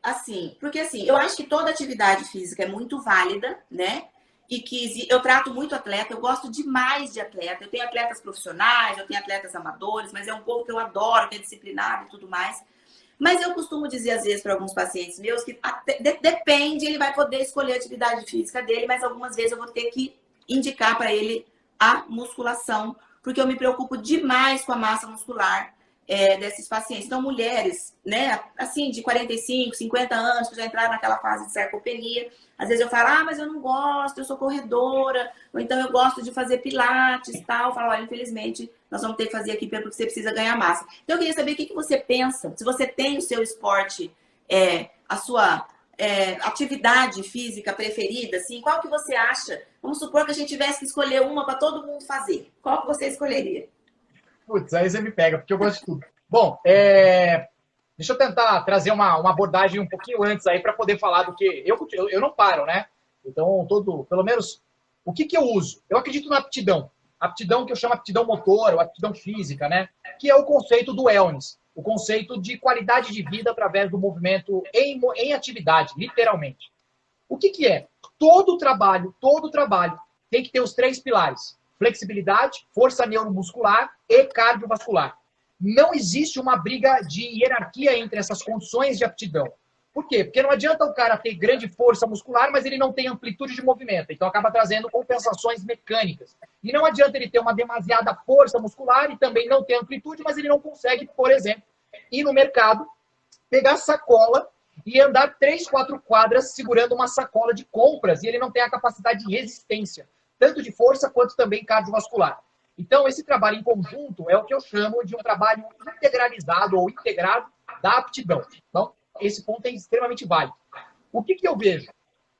assim, porque assim, eu acho que toda atividade física é muito válida, né? E que eu trato muito atleta, eu gosto demais de atleta. Eu tenho atletas profissionais, eu tenho atletas amadores, mas é um povo que eu adoro, que é disciplinado e tudo mais. Mas eu costumo dizer, às vezes, para alguns pacientes meus, que depende, ele vai poder escolher a atividade física dele, mas algumas vezes eu vou ter que indicar para ele a musculação, porque eu me preocupo demais com a massa muscular. desses pacientes. Então, mulheres, né, assim, de 45, 50 anos, que já entraram naquela fase de sarcopenia. Às vezes eu falo, ah, mas eu não gosto, eu sou corredora, ou então eu gosto de fazer pilates e tal. Eu falo, olha, infelizmente, nós vamos ter que fazer aqui porque você precisa ganhar massa. Então, eu queria saber o que você pensa, se você tem o seu esporte, a sua atividade física preferida, assim, qual que você acha? Vamos supor que a gente tivesse que escolher uma para todo mundo fazer. Qual que você escolheria? Putz, aí você me pega, porque eu gosto de tudo. Bom, deixa eu tentar trazer uma abordagem um pouquinho antes aí para poder falar do que... Eu não paro, né? Então, pelo menos, o que eu uso? Eu acredito na aptidão. Aptidão que eu chamo aptidão motora, ou aptidão física, né? Que é o conceito do wellness. O conceito de qualidade de vida através do movimento em atividade, literalmente. O que é? Todo trabalho tem que ter os 3 pilares. Flexibilidade, força neuromuscular e cardiovascular. Não existe uma briga de hierarquia entre essas condições de aptidão. Por quê? Porque não adianta o cara ter grande força muscular, mas ele não tem amplitude de movimento. Então acaba trazendo compensações mecânicas. E não adianta ele ter uma demasiada força muscular e também não ter amplitude, mas ele não consegue, por exemplo, ir no mercado, pegar sacola e andar 3, 4 quadras segurando uma sacola de compras, e ele não tem a capacidade de resistência, tanto de força quanto também cardiovascular. Então, esse trabalho em conjunto é o que eu chamo de um trabalho integralizado ou integrado da aptidão. Então, esse ponto é extremamente válido. O que eu vejo?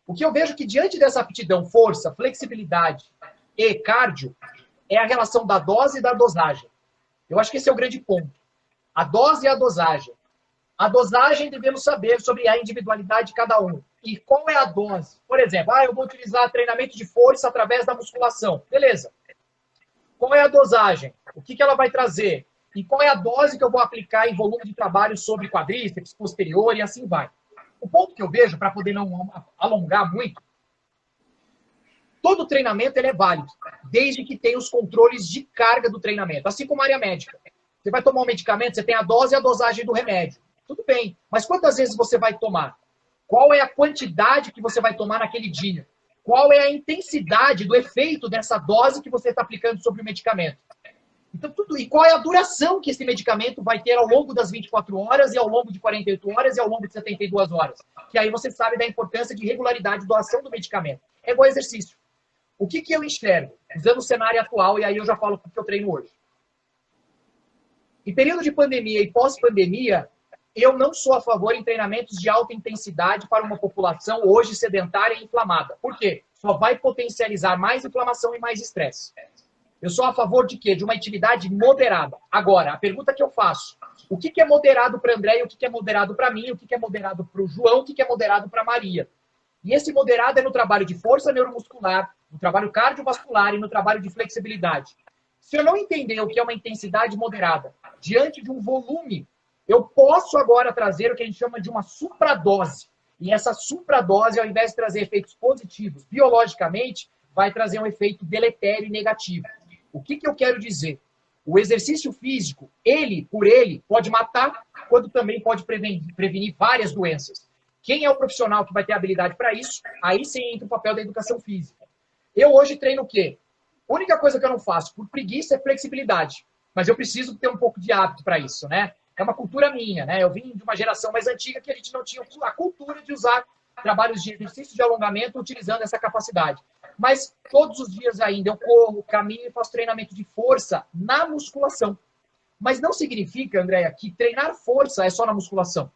O que eu vejo que diante dessa aptidão, força, flexibilidade e cardio, é a relação da dose e da dosagem. Eu acho que esse é o grande ponto. A dose e a dosagem. A dosagem devemos saber sobre a individualidade de cada um. E qual é a dose? Por exemplo, eu vou utilizar treinamento de força através da musculação. Beleza. Qual é a dosagem? O que ela vai trazer? E qual é a dose que eu vou aplicar em volume de trabalho sobre quadríceps, posterior e assim vai. O ponto que eu vejo, para poder não alongar muito, todo treinamento ele é válido, desde que tenha os controles de carga do treinamento, assim como a área médica. Você vai tomar um medicamento, você tem a dose e a dosagem do remédio. Tudo bem, mas quantas vezes você vai tomar? Qual é a quantidade que você vai tomar naquele dia? Qual é a intensidade do efeito dessa dose que você está aplicando sobre o medicamento? Então, e qual é a duração que esse medicamento vai ter ao longo das 24 horas e ao longo de 48 horas e ao longo de 72 horas? Que aí você sabe da importância de regularidade da ação do medicamento. É igual exercício. O que eu enxergo? Usando o cenário atual, e aí eu já falo o que eu treino hoje. Em período de pandemia e pós-pandemia, eu não sou a favor em treinamentos de alta intensidade para uma população hoje sedentária e inflamada. Por quê? Só vai potencializar mais inflamação e mais estresse. Eu sou a favor de quê? De uma atividade moderada. Agora, a pergunta que eu faço, o que é moderado para André e o que é moderado para mim, o que é moderado para o João, o que é moderado para a Maria? E esse moderado é no trabalho de força neuromuscular, no trabalho cardiovascular e no trabalho de flexibilidade. Se eu não entender o que é uma intensidade moderada diante de um volume, eu posso agora trazer o que a gente chama de uma supradose. E essa supradose, ao invés de trazer efeitos positivos biologicamente, vai trazer um efeito deletério e negativo. O que eu quero dizer? O exercício físico, por ele, pode matar, quando também pode prevenir várias doenças. Quem é o profissional que vai ter habilidade para isso? Aí sim entra o papel da educação física. Eu hoje treino o quê? A única coisa que eu não faço por preguiça é flexibilidade. Mas eu preciso ter um pouco de hábito para isso, né? É uma cultura minha, né? Eu vim de uma geração mais antiga que a gente não tinha a cultura de usar trabalhos de exercício de alongamento utilizando essa capacidade. Mas todos os dias ainda eu corro, caminho e faço treinamento de força na musculação. Mas não significa, Andréia, que treinar força é só na musculação.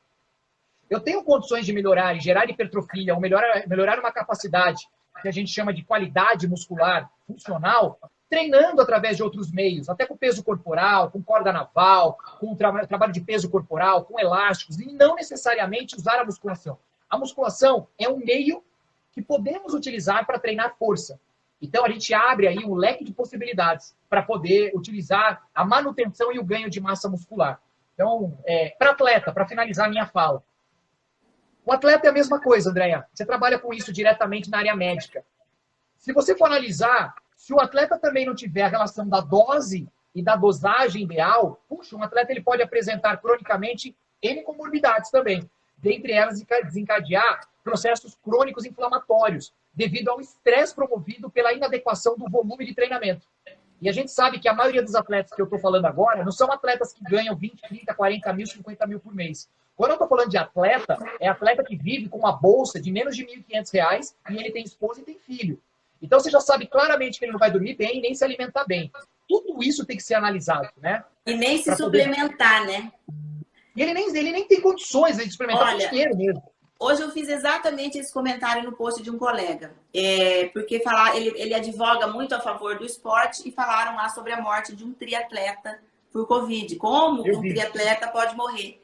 Eu tenho condições de melhorar e gerar hipertrofia, ou melhorar uma capacidade que a gente chama de qualidade muscular funcional, treinando através de outros meios, até com peso corporal, com corda naval, com trabalho de peso corporal, com elásticos, e não necessariamente usar a musculação. A musculação é um meio que podemos utilizar para treinar força. Então, a gente abre aí um leque de possibilidades para poder utilizar a manutenção e o ganho de massa muscular. Então, para atleta, para finalizar a minha fala, o atleta é a mesma coisa, Andréia. Você trabalha com isso diretamente na área médica. Se você for analisar, se o atleta também não tiver a relação da dose e da dosagem ideal, puxa, um atleta ele pode apresentar cronicamente N comorbidades também. Dentre elas, desencadear processos crônicos inflamatórios, devido ao estresse promovido pela inadequação do volume de treinamento. E a gente sabe que a maioria dos atletas que eu estou falando agora não são atletas que ganham 20, 30, 40 mil, 50 mil por mês. Quando eu estou falando de atleta, é atleta que vive com uma bolsa de menos de R$ 1.500 e ele tem esposa e tem filho. Então você já sabe claramente que ele não vai dormir bem e nem se alimentar bem. Tudo isso tem que ser analisado, né? E nem se Pra poder... suplementar, né? E ele nem tem condições de suplementar com dinheiro mesmo. Hoje eu fiz exatamente esse comentário no post de um colega, porque ele advoga muito a favor do esporte e falaram lá sobre a morte de um triatleta por Covid, como um triatleta pode morrer.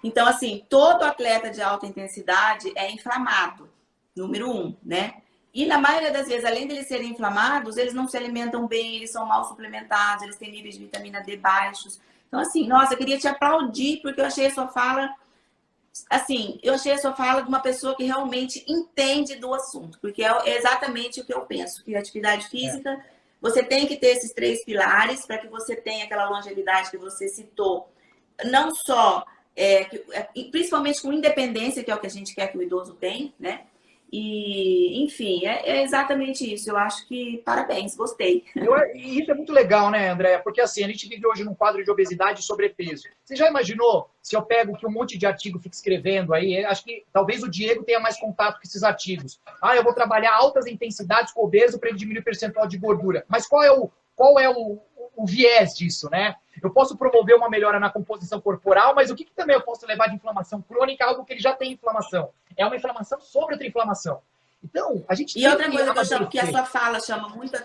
Então, assim, todo atleta de alta intensidade é inflamado, número 1, né? E na maioria das vezes, além de eles serem inflamados, eles não se alimentam bem, eles são mal suplementados, eles têm níveis de vitamina D baixos. Então, assim, nossa, eu queria te aplaudir, porque eu achei a sua fala... Assim, eu achei a sua fala de uma pessoa que realmente entende do assunto, porque é exatamente o que eu penso, que a atividade física, você tem que ter esses 3 pilares para que você tenha aquela longevidade que você citou, não só, principalmente com independência, que é o que a gente quer que o idoso tenha, né? E, enfim, é exatamente isso. Eu acho que, parabéns, gostei. E isso é muito legal, né, Andréia? Porque assim, a gente vive hoje num quadro de obesidade e sobrepeso. Você já imaginou se eu pego que um monte de artigo fica escrevendo aí? Acho que talvez o Diego tenha mais contato com esses artigos. Ah, eu vou trabalhar altas intensidades com obeso para ele diminuir o percentual de gordura. Mas qual é o viés disso, né? Eu posso promover uma melhora na composição corporal, mas o que também eu posso levar de inflamação crônica, algo que ele já tem inflamação? É uma inflamação sobre outra inflamação. Então, a gente E outra coisa que a sua fala chama muito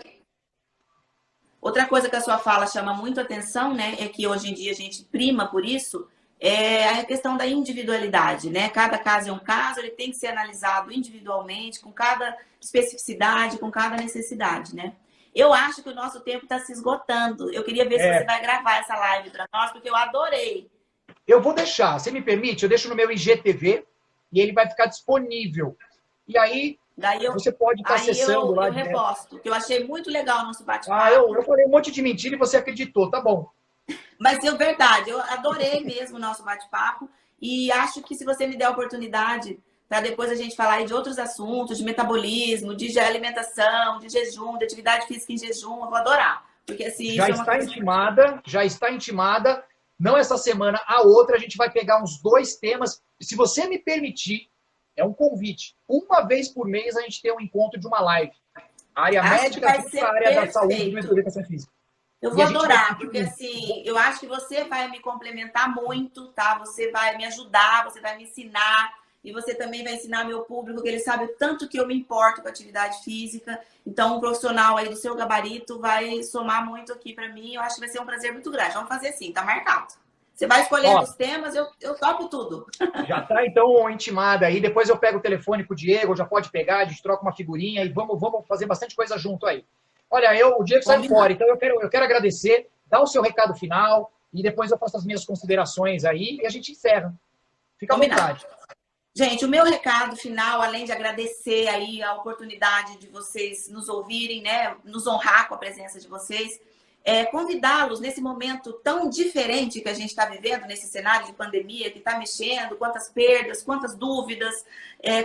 Outra coisa que a sua fala chama muito atenção, né, é que hoje em dia a gente prima por isso, é a questão da individualidade, né? Cada caso é um caso, ele tem que ser analisado individualmente, com cada especificidade, com cada necessidade, né? Eu acho que o nosso tempo está se esgotando. Eu queria ver se você vai gravar essa live para nós, porque eu adorei. Eu vou deixar, se me permite, eu deixo no meu IGTV e ele vai ficar disponível. E aí, você pode estar acessando lá. Eu reposto, que eu achei muito legal o nosso bate-papo. Ah, eu falei um monte de mentira e você acreditou, tá bom. Mas é verdade, eu adorei mesmo o nosso bate-papo e acho que se você me der a oportunidade para depois a gente falar aí de outros assuntos, de metabolismo, de alimentação, de jejum, de atividade física em jejum, eu vou adorar. Porque assim, já está intimada. Não essa semana, a outra a gente vai pegar uns 2 temas. Se você me permitir, é um convite. Uma vez por mês a gente tem um encontro de uma live. A área médica, a área da saúde e educação física. Eu vou adorar, porque assim, eu acho que você vai me complementar muito, tá? Você vai me ajudar, você vai me ensinar, e você também vai ensinar meu público, que ele sabe o tanto que eu me importo com a atividade física. Então, um profissional aí do seu gabarito vai somar muito aqui para mim. Eu acho que vai ser um prazer muito grande. Vamos fazer assim, tá marcado. Você vai escolhendo os temas, eu topo tudo. Já tá, então, intimada aí. Depois eu pego o telefone com o Diego, já pode pegar, a gente troca uma figurinha e vamos fazer bastante coisa junto aí. Olha, o Diego saiu fora, então eu quero agradecer, dar o seu recado final e depois eu faço as minhas considerações aí e a gente encerra. Fica à vontade. Gente, o meu recado final, além de agradecer aí a oportunidade de vocês nos ouvirem, né, nos honrar com a presença de vocês, convidá-los nesse momento tão diferente que a gente está vivendo, nesse cenário de pandemia que está mexendo, quantas perdas, quantas dúvidas,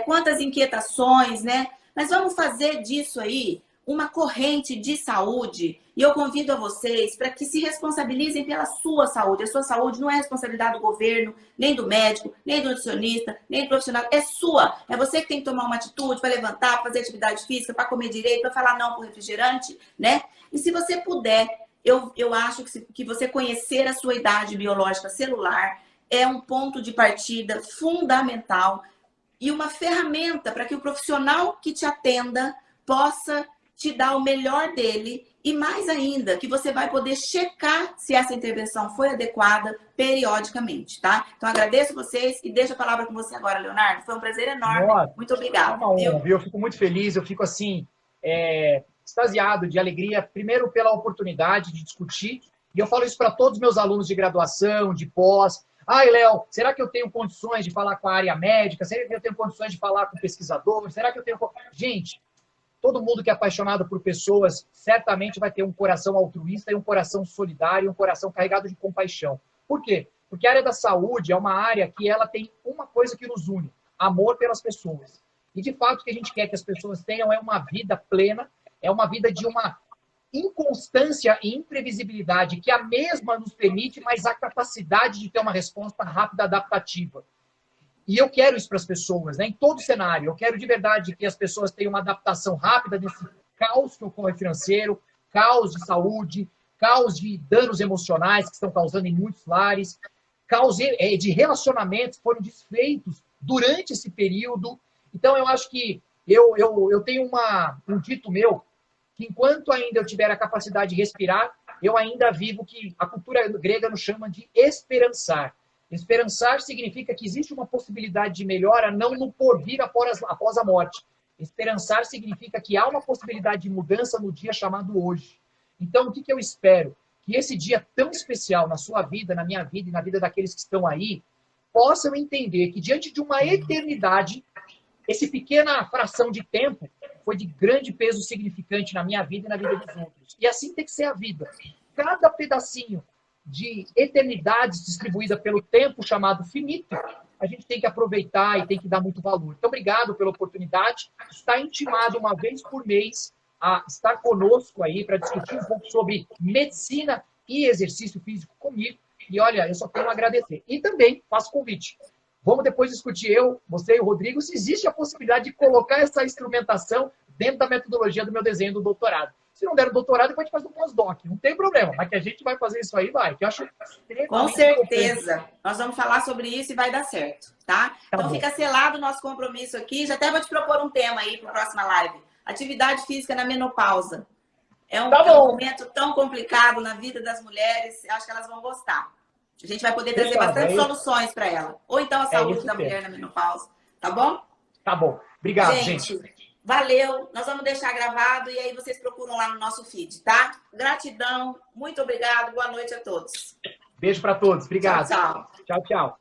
quantas inquietações, né? Mas vamos fazer disso aí uma corrente de saúde. E eu convido a vocês para que se responsabilizem pela sua saúde. A sua saúde não é responsabilidade do governo, nem do médico, nem do nutricionista, nem do profissional. É sua. É você que tem que tomar uma atitude para levantar, para fazer atividade física, para comer direito, para falar não para o refrigerante, né? E se você puder, eu acho que você conhecer a sua idade biológica celular é um ponto de partida fundamental e uma ferramenta para que o profissional que te atenda possa te dar o melhor dele e mais ainda, que você vai poder checar se essa intervenção foi adequada periodicamente, tá? Então, agradeço vocês e deixo a palavra com você agora, Leonardo. Foi um prazer enorme. Nossa, muito obrigada. É uma honra, viu? Eu fico muito feliz, eu fico assim, extasiado de alegria, primeiro pela oportunidade de discutir, e eu falo isso para todos os meus alunos de graduação, de pós. Ai, Léo, será que eu tenho condições de falar com a área médica? Será que eu tenho condições de falar com o pesquisador? Será que eu tenho... Gente, todo mundo que é apaixonado por pessoas certamente vai ter um coração altruísta e um coração solidário, um coração carregado de compaixão. Por quê? Porque a área da saúde é uma área que ela tem uma coisa que nos une, amor pelas pessoas. E, de fato, o que a gente quer que as pessoas tenham é uma vida plena, é uma vida de uma inconstância e imprevisibilidade, que a mesma nos permite, mas a capacidade de ter uma resposta rápida, adaptativa. E eu quero isso para as pessoas, né? Em todo cenário. Eu quero de verdade que as pessoas tenham uma adaptação rápida nesse caos que ocorre financeiro, caos de saúde, caos de danos emocionais que estão causando em muitos lares, caos de relacionamentos que foram desfeitos durante esse período. Então, eu acho que eu tenho um dito meu, que enquanto ainda eu tiver a capacidade de respirar, eu ainda vivo o que a cultura grega nos chama de esperançar. Esperançar significa que existe uma possibilidade de melhora não no porvir após a morte. Esperançar significa que há uma possibilidade de mudança no dia chamado hoje. Então, o que eu espero? Que esse dia tão especial na sua vida, na minha vida e na vida daqueles que estão aí, possam entender que diante de uma eternidade, essa pequena fração de tempo foi de grande peso significante na minha vida e na vida dos outros. E assim tem que ser a vida. Cada pedacinho de eternidades distribuída pelo tempo chamado finito, a gente tem que aproveitar e tem que dar muito valor. Então, obrigado pela oportunidade. Está intimado uma vez por mês a estar conosco aí para discutir um pouco sobre medicina e exercício físico comigo. E olha, eu só tenho a agradecer. E também faço convite. Vamos depois discutir você e o Rodrigo, se existe a possibilidade de colocar essa instrumentação dentro da metodologia do meu desenho do doutorado. Se não der o doutorado, depois a gente faz um pós-doc. Não tem problema, mas que a gente vai fazer isso aí, vai. Que eu acho com certeza. Importante. Nós vamos falar sobre isso e vai dar certo, tá? Então bom. Fica selado o nosso compromisso aqui. Já até vou te propor um tema aí para a próxima live. Atividade física na menopausa. É um momento tão complicado na vida das mulheres. Acho que elas vão gostar. A gente vai poder trazer bastante soluções para ela. Ou então a saúde da mulher na menopausa. Tá bom? Tá bom. Obrigado, gente. Valeu. Nós vamos deixar gravado e aí vocês procuram lá no nosso feed, tá? Gratidão. Muito obrigado. Boa noite a todos. Beijo para todos. Obrigado. Tchau, tchau. Tchau, tchau.